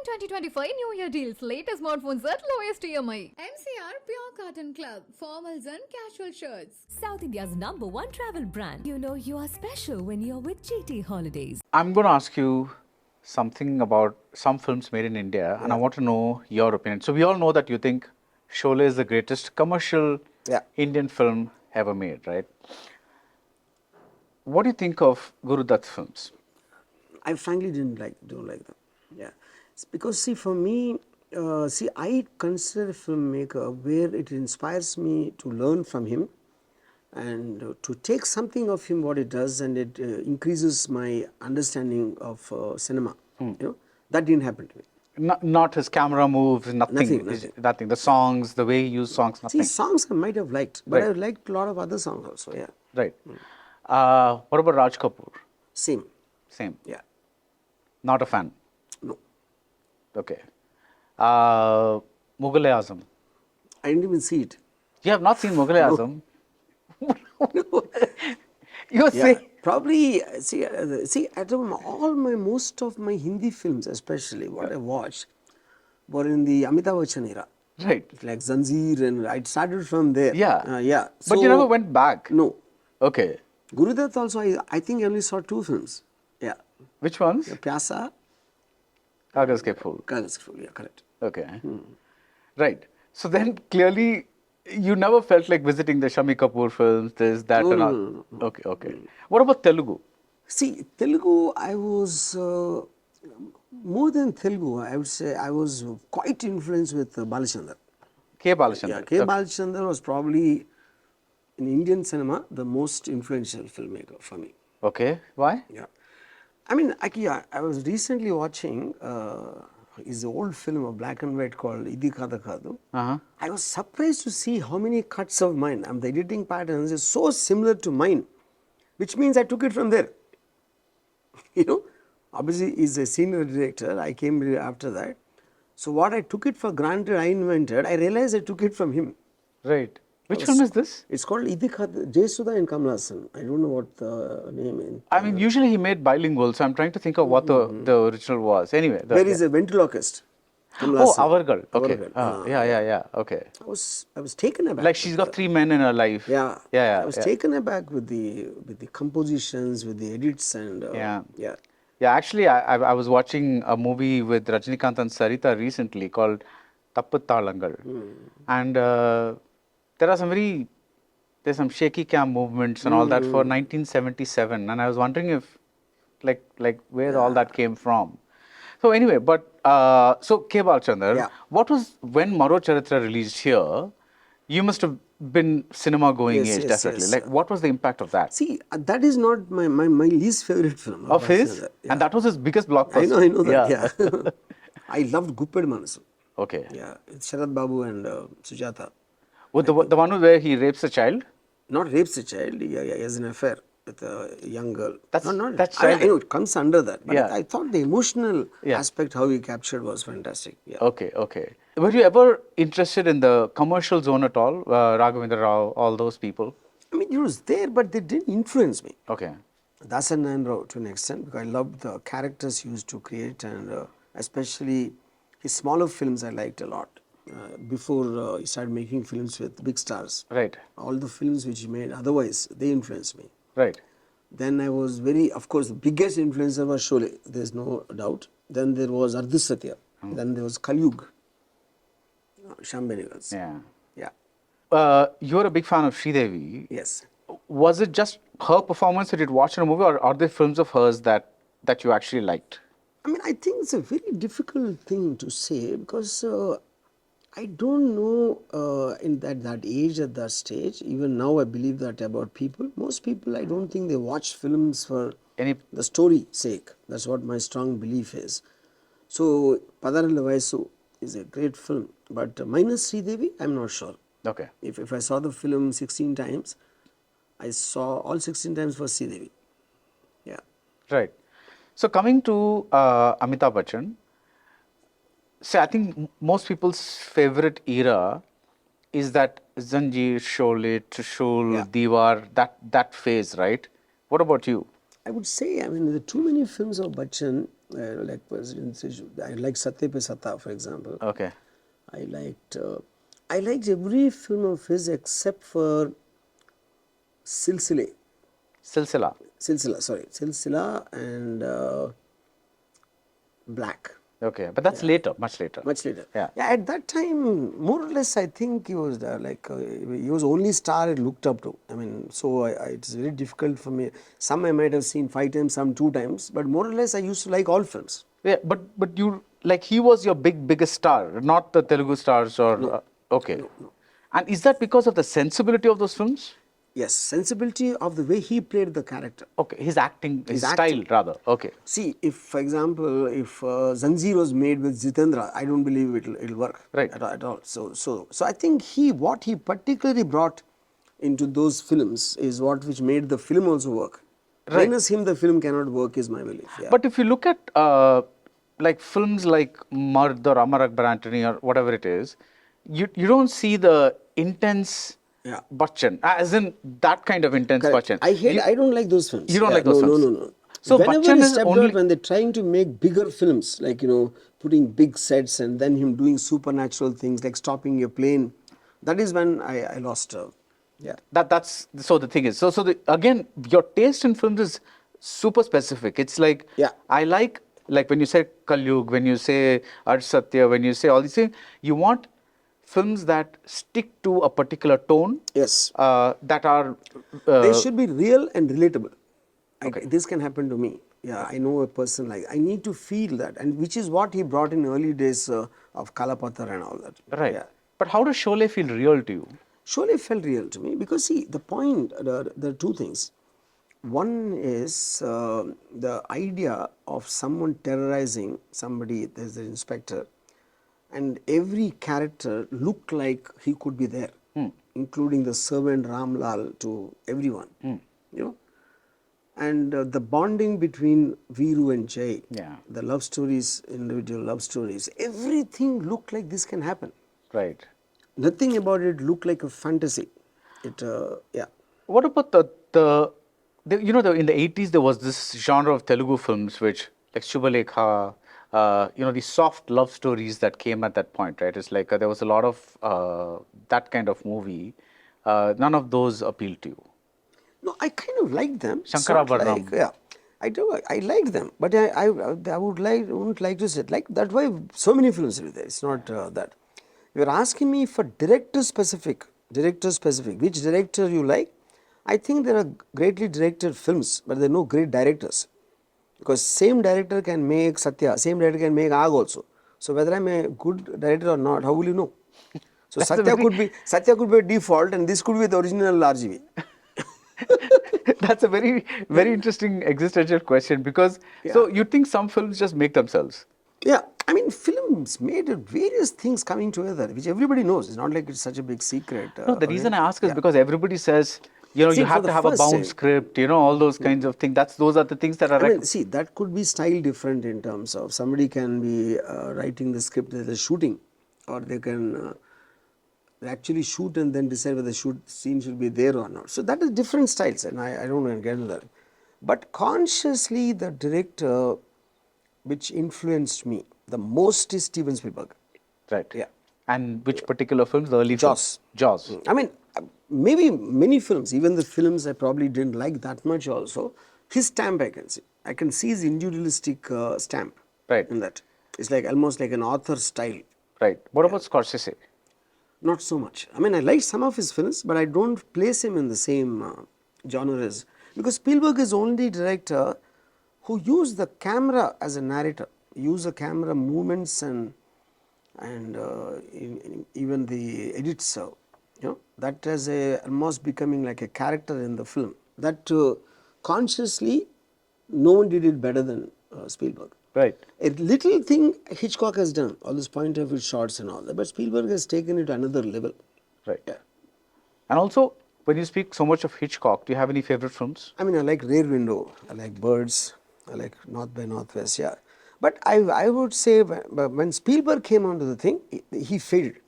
Shine 2025 New Year deals. Latest smartphones at lowest EMI. MCR Pure Cotton Club. Formals and casual shirts. South India's #1 travel brand. You know you are special when you're with GT Holidays. I'm going to ask you something about some films made in India, and I want to know your opinion. So we all know that you think Sholay is the greatest commercial Indian film ever made, right? What do you think of Guru Dutt's films? I frankly don't like them. Yeah, it's because see, for me, I consider a filmmaker where it inspires me to learn from him and to take something of him, what it does, and it increases my understanding of cinema. You know, that didn't happen to me. Not his camera moves, nothing. The songs, the way he used songs, nothing. See, songs I might have liked, but I liked a lot of other songs also. Yeah. Right. What about Raj Kapoor? Same. Yeah. Not a fan. No. Okay. Mughal-e-Azam. I didn't even see it. You have not seen Mughal-e-Azam? No. You say probably see at most of my Hindi films, especially what I watched, were in the Amitabh Bachchan era. Right. Like Zanjeer, and I started from there. Yeah. So, but you never went back. No. Okay. Guru Dutt also, I think I only saw 2 films. Yeah. Which ones? Pyasa. Kagaz Ke Phool. Kagaz Ke Phool, yeah, correct. Okay. Right. So then clearly you never felt like visiting the Shami Kapoor films, this, that, and all. No. Okay. What about Telugu? See, Telugu, I was more than Telugu. I would say I was quite influenced with Balachandar. K. Balachandar. Yeah, K. Balachandar was probably in Indian cinema the most influential filmmaker for me. Okay. Why? Yeah. I mean, I was recently watching his old film of black and white called Idi Kada Kadu. I was surprised to see how many cuts of mine. The editing patterns is so similar to mine, which means I took it from there. You know, obviously he's a senior director. I came after that. So what I took it for granted, I invented, I realized I took it from him. Right. Which film is this? It's called Idi Kada, Jayasudha and Kamal Haasan. I don't know what the name is. I mean, usually he made bilingual, so I'm trying to think of what the original was. Anyway. There is a ventriloquist. Our girl. Okay. Yeah. Okay. I was taken aback. Like she's got 3 men in her life. Yeah. I was taken aback with the compositions, with the edits, and Yeah, actually, I was watching a movie with Rajinikanth and Sarita recently called Tapputtalangal. And there's some shaky cam movements and all that for 1977. And I was wondering if, like where all that came from. So anyway, but, so K. Balachandar, what was, when Maro Charitra released here, you must have been cinema going age, definitely. Like, what was the impact of that? See, that is not my least favorite film. Of his? Yeah. And that was his biggest blockbuster. I know that, yeah. I loved Gupped Manasu. Okay. Yeah, it's Sharad Babu and Sujata. With the one where he rapes a child? Not rapes a child, he has an affair with a young girl. That's I know it comes under that, but I thought the emotional aspect how he captured was fantastic. Yeah. Okay. Were you ever interested in the commercial zone at all? Raghavendra Rao, all those people? I mean, it was there, but they didn't influence me. Okay. Dasan Nayan Rao to an extent, because I loved the characters he used to create, and especially his smaller films I liked a lot. Before he started making films with big stars. Right. All the films which he made, otherwise, they influenced me. Right. Then I was of course, the biggest influencer was Sholay, there's no doubt. Then there was Satya. Then there was Kalyug. Shyam Benegal's. Yeah. You're a big fan of Sridevi. Yes. Was it just her performance that you'd watched in a movie, or are there films of hers that you actually liked? I mean, I think it's a very difficult thing to say, because I don't know in that age, at that stage, even now I believe that about people. Most people, I don't think they watch films for the story sake. That's what my strong belief is. So, Padarala Vayasu is a great film, but minus Sridevi, I'm not sure. Okay. If I saw the film 16 times, I saw all 16 times for Sridevi. Yeah. Right. So, coming to Amitabh Bachchan, I think most people's favorite era is that Zanjeer, Sholay, Trishul, Diwar, that phase, right? What about you? I would say, I mean, there are too many films of Bachchan I like Satya Pe Sata, for example. Okay. I liked every film of his except for Silsile. Silsila. Silsila and Black. Okay, but that's later, much later. Much later. Yeah. At that time, more or less, I think he was he was only star I looked up to. I mean, so it's very difficult for me. Some I might have seen 5 times, some 2 times, but more or less, I used to like all films. Yeah, but you like he was your biggest star, not the Telugu stars or okay. No. And is that because of the sensibility of those films? Yes, sensibility of the way he played the character. Okay, his acting, his style acting. rather. Okay. See, if for example, if Zanjeer was made with Jitendra, I don't believe it'll work Right. at all. So I think what he particularly brought into those films is which made the film also work. Right. Minus him, the film cannot work, is my belief. Yeah. But if you look at like films like Mard or Amar Akbar Antony or whatever it is, you don't see the intense Bachchan, as in that kind of intense Correct. Bachchan. I don't like those films. You don't like those films? No. So whenever Bachchan he is stepped only out, when they're trying to make bigger films, like, putting big sets and then him doing supernatural things like stopping a plane, that is when I lost. That's so the thing is again your taste in films is super specific. It's like I like when you say Kalyug, when you say Arj Satya, when you say all these things, you want films that stick to a particular tone. Yes. That are They should be real and relatable. Okay. This can happen to me. Yeah, I know a person like I need to feel that, and which is what he brought in early days of Kalapathar and all that. Right. Yeah. But how does Sholay feel real to you? Sholay felt real to me because see the point. There are 2 things. One is the idea of someone terrorizing somebody. There's the inspector, and every character looked like he could be there, including the servant Ramlal to everyone. And the bonding between Veeru and Jai, the love stories, individual love stories, everything looked like this can happen. Right. Nothing about it looked like a fantasy. What about in the 80s there was this genre of Telugu films which like Shubhalekha, these soft love stories that came at that point, right? It's like there was a lot of that kind of movie. None of those appealed to you. No, I kind of liked them. Shankara Varnam. I do. I liked them, but I wouldn't like to say like that's why so many films are there. It's not that. You're asking me for director specific, which director you like. I think there are greatly directed films, but there are no great directors. Because same director can make Satya, same director can make Aag also. So whether I'm a good director or not, how will you know? So Satya could be a default, and this could be the original RGV. That's a very, very interesting existential question because so you think some films just make themselves? Yeah, I mean films made of various things coming together, which everybody knows. It's not like it's such a big secret. No, the reason I ask is because everybody says, you have to have a bound script, all those kinds of things. Those are the things that are. I mean, see, that could be style different in terms of somebody can be writing the script that they're shooting, or they can actually shoot and then decide whether the shoot scene should be there or not. So that is different styles, and I don't want to get into that. But consciously, the director which influenced me the most is Steven Spielberg. Right. Yeah. And which particular films? The early Jaws. films? Jaws. I mean, maybe many films, even the films I probably didn't like that much also, his stamp I can see. I can see his individualistic stamp in that. It's like almost like an author style. Right. What about Scorsese? Not so much. I mean, I like some of his films, but I don't place him in the same genre as, because Spielberg is only director who used the camera as a narrator, use the camera movements and even the edits, that as almost becoming like a character in the film. That consciously, no one did it better than Spielberg. Right. A little thing Hitchcock has done, all those point of view shots and all that, but Spielberg has taken it to another level. Right. Yeah. And also, when you speak so much of Hitchcock, do you have any favorite films? I mean, I like Rear Window, I like Birds, I like North by Northwest, But I would say when Spielberg came onto the thing, he faded.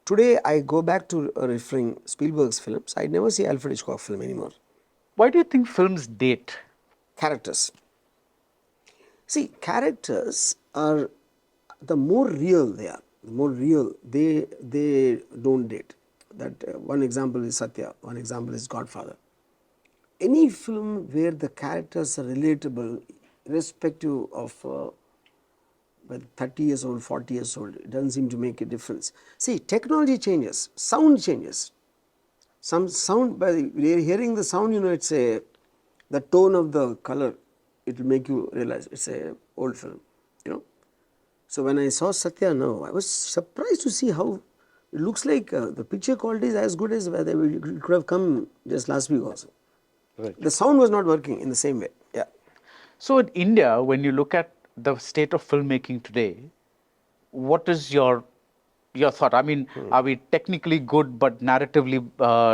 Today, I go back to referring Spielberg's films. I never see Alfred Hitchcock film anymore. Why do you think films date? Characters. See, characters are, the more real they are, the more real they don't date. That one example is Satya, one example is Godfather. Any film where the characters are relatable, irrespective of whether 30 years old, 40 years old, it doesn't seem to make a difference. See, technology changes, sound changes. Some sound, by hearing the sound, it's the tone of the color, it will make you realize it's a old film. So when I saw Satya now, I was surprised to see how it looks like the picture quality is as good as whether it could have come just last week also. Right. The sound was not working in the same way. Yeah. So in India, when you look at the state of filmmaking today, what is your thought? I mean, are we technically good but narratively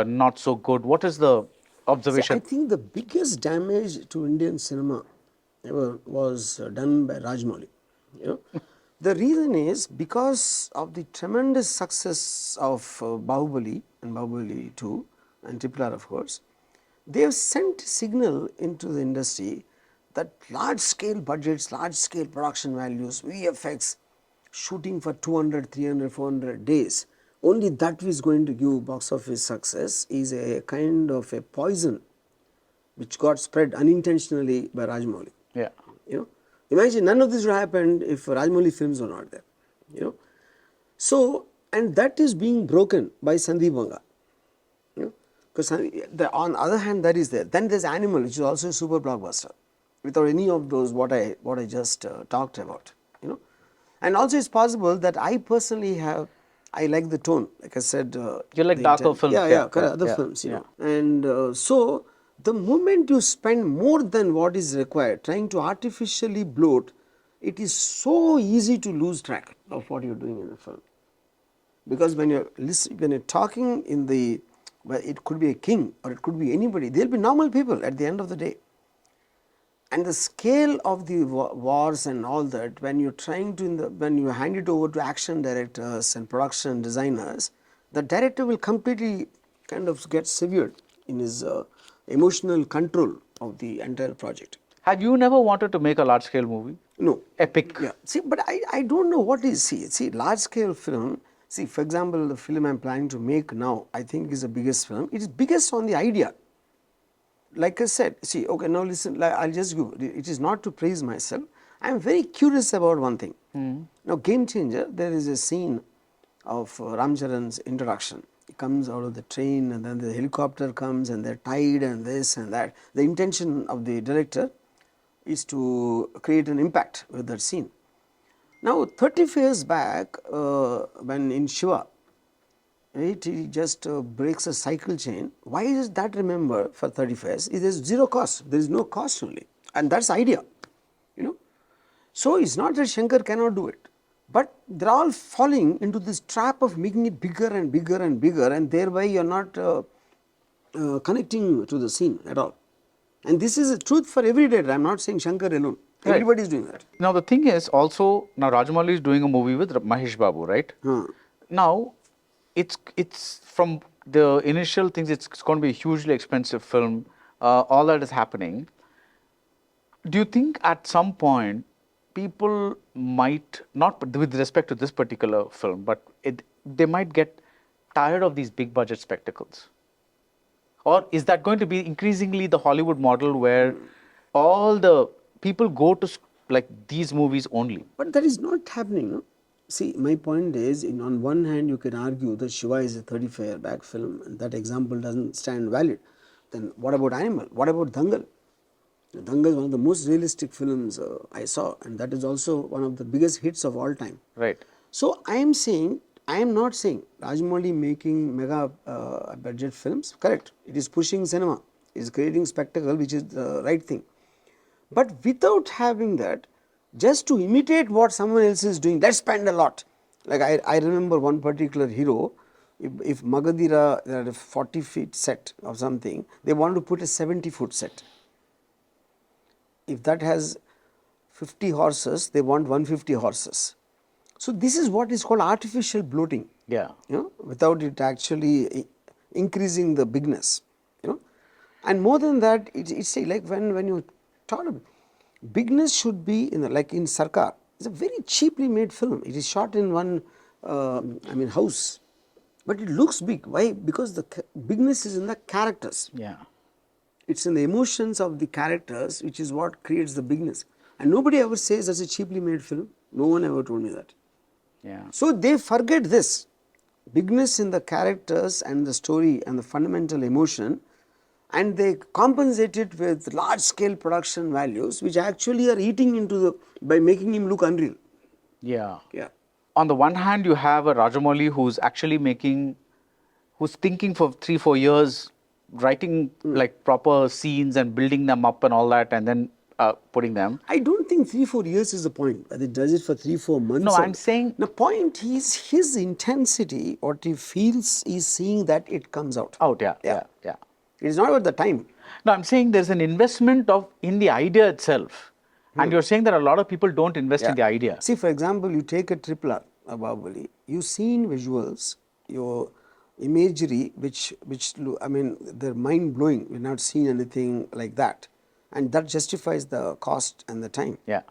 not so good? What is the See, observation? I think the biggest damage to Indian cinema ever was done by Rajamouli. The reason is because of the tremendous success of Baahubali and Baahubali 2 and Triple R, of course. They have sent a signal into the industry that large scale budgets, large scale production values, VFX, shooting for 200, 300, 400 days, only that is going to give box office success is a kind of a poison which got spread unintentionally by Rajamouli. Yeah. Imagine none of this would have happened if Rajamouli films were not there. So, and that is being broken by Sandeep Vanga. Because on the other hand, that is there. Then there's Animal, which is also a super blockbuster, without any of those what I just talked about. And also it's possible that I personally I like the tone, like I said. You like darker films? Correct, other films, And so the moment you spend more than what is required, trying to artificially bloat, it is so easy to lose track of what you're doing in a film. Because when you're talking in the, well, it could be a king or it could be anybody, they'll be normal people at the end of the day. And the scale of the wars and all that, when you're trying to, when you hand it over to action directors and production designers, the director will completely kind of get severed in his emotional control of the entire project. Have you never wanted to make a large scale movie? No. Epic? Yeah. See, but I don't know what is, see, large scale film, see, for example, the film I'm planning to make now, I think is the biggest film. It is biggest on the idea. Like I said, see, okay, now listen, I'll just go, it is not to praise myself. I am very curious about one thing. Now, Game Changer, there is a scene of Ram Charan's introduction. He comes out of the train and then the helicopter comes and they're tied and this and that. The intention of the director is to create an impact with that scene. Now, 35 years back, when in Shiva, right, he just breaks a cycle chain. Why is that remembered for 35 years? It is zero cost. There is no cost only, and that's the idea. So it's not that Shankar cannot do it, but they're all falling into this trap of making it bigger and bigger and bigger, and thereby you're not connecting to the scene at all. And this is a truth for every director. I'm not saying Shankar alone. Right. Everybody is doing that. Now the thing is also, now Rajamouli is doing a movie with Mahesh Babu, right? Now, it's from the initial things, it's going to be a hugely expensive film. All that is happening. Do you think at some point people might, not with respect to this particular film, but they might get tired of these big budget spectacles? Or is that going to be increasingly the Hollywood model where all the people go to like these movies only? But that is not happening. No? See, my point is, on one hand, you can argue that Shiva is a 35-year back film, and that example doesn't stand valid. Then what about Animal? What about Dangal? Dangal is one of the most realistic films I saw, and that is also one of the biggest hits of all time. Right. So I am not saying Rajamouli making mega budget films, correct. It is pushing cinema, it is creating spectacle, which is the right thing. But without having that, just to imitate what someone else is doing, let's spend a lot. Like I remember one particular hero, if Magadira, they had a 40-foot set of something, they want to put a 70-foot set. If that has 50 horses, they want 150 horses. So this is what is called artificial bloating. Yeah. Without it actually increasing the bigness. And more than that, it's like when you talk about, bigness should be in like in Sarkar. It's a very cheaply made film. It is shot in one, house, but it looks big. Why? Because the bigness is in the characters. Yeah. It's in the emotions of the characters, which is what creates the bigness. And nobody ever says that's a cheaply made film. No one ever told me that. Yeah. So they forget this bigness in the characters and the story and the fundamental emotion, and they compensate it with large scale production values, which actually are eating into the by making him look unreal. Yeah. Yeah. On the one hand, you have a Rajamouli who's actually who's thinking for 3-4 years, writing like proper scenes and building them up and all that, and then putting them. I don't think 3-4 years is the point. Whether he does it for 3-4 months. No, I'm saying the point is his intensity. What he feels is seeing that it comes out. Yeah. It is not about the time. No, I'm saying there's an investment in the idea itself. And you're saying that a lot of people don't invest in the idea. See, for example, you take a triple R, a Baahubali, you see in visuals, your imagery, they're mind blowing. We've not seen anything like that. And that justifies the cost and the time. Yeah.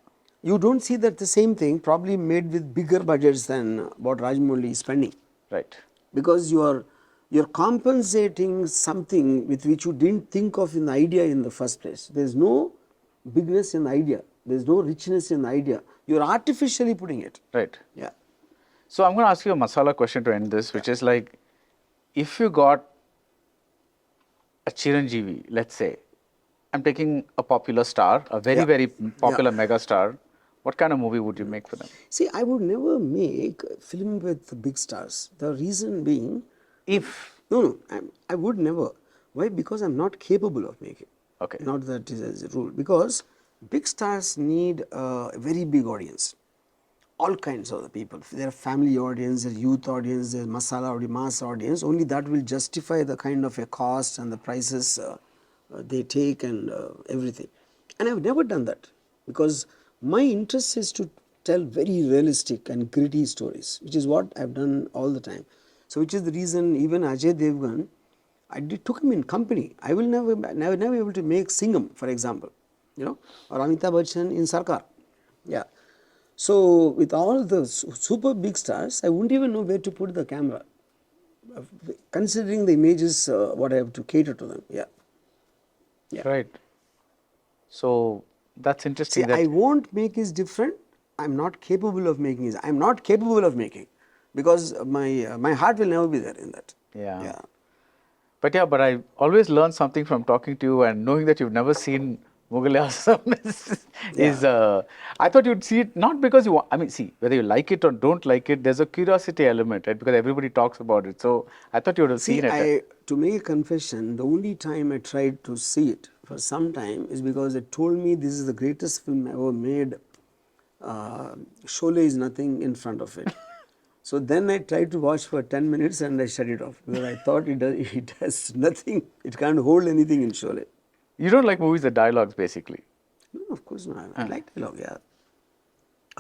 You don't see that the same thing probably made with bigger budgets than what Rajamouli is spending. Right. Because you're compensating something with which you didn't think of in the idea in the first place. There's no bigness in the idea. There's no richness in the idea. You're artificially putting it. Right. Yeah. So I'm going to ask you a masala question to end this, which is like, if you got a Chiranjeevi, let's say, I'm taking a popular star, a very popular mega star, what kind of movie would you make for them? See, I would never make a film with big stars. The reason being, I would never. Why? Because I'm not capable of making. Okay. Not that is as a rule. Because big stars need a very big audience. All kinds of the people. There are family audience, there are youth audience, there is masala audience, mass audience. Only that will justify the kind of a cost and the prices they take and everything. And I've never done that because my interest is to tell very realistic and gritty stories, which is what I've done all the time. So, which is the reason even Ajay Devgan, took him in company. I will never be able to make Singham, for example, or Amitabh Bachchan in Sarkar. Yeah. So, with all the super big stars, I wouldn't even know where to put the camera, considering the images, what I have to cater to them. Yeah. Right. So, that's interesting. See, I won't make is different. I'm not capable of making is. I'm not capable of making because my heart will never be there in that. Yeah. But I always learn something from talking to you and knowing that you've never seen Mughal is I thought you'd see it not because you want, see, whether you like it or don't like it, there's a curiosity element, right? Because everybody talks about it. So I thought you would have seen it. To make a confession, the only time I tried to see it for some time is because they told me this is the greatest film ever made. Sholay is nothing in front of it. So then I tried to watch for 10 minutes and I shut it off because I thought it has nothing, it can't hold anything in Sholay. You don't like movies with dialogues, basically? No, of course not. I like dialogue, yeah.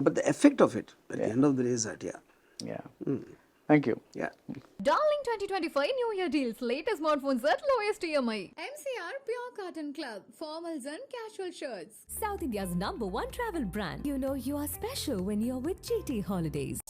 But the effect of it at the end of the day is that, Yeah. Thank you. Yeah. Darling 2025 New Year deals. Latest smartphones at lowest EMI. MCR Pure Cotton Club. Formals and casual shirts. South India's #1 travel brand. You know you are special when you're with GT Holidays.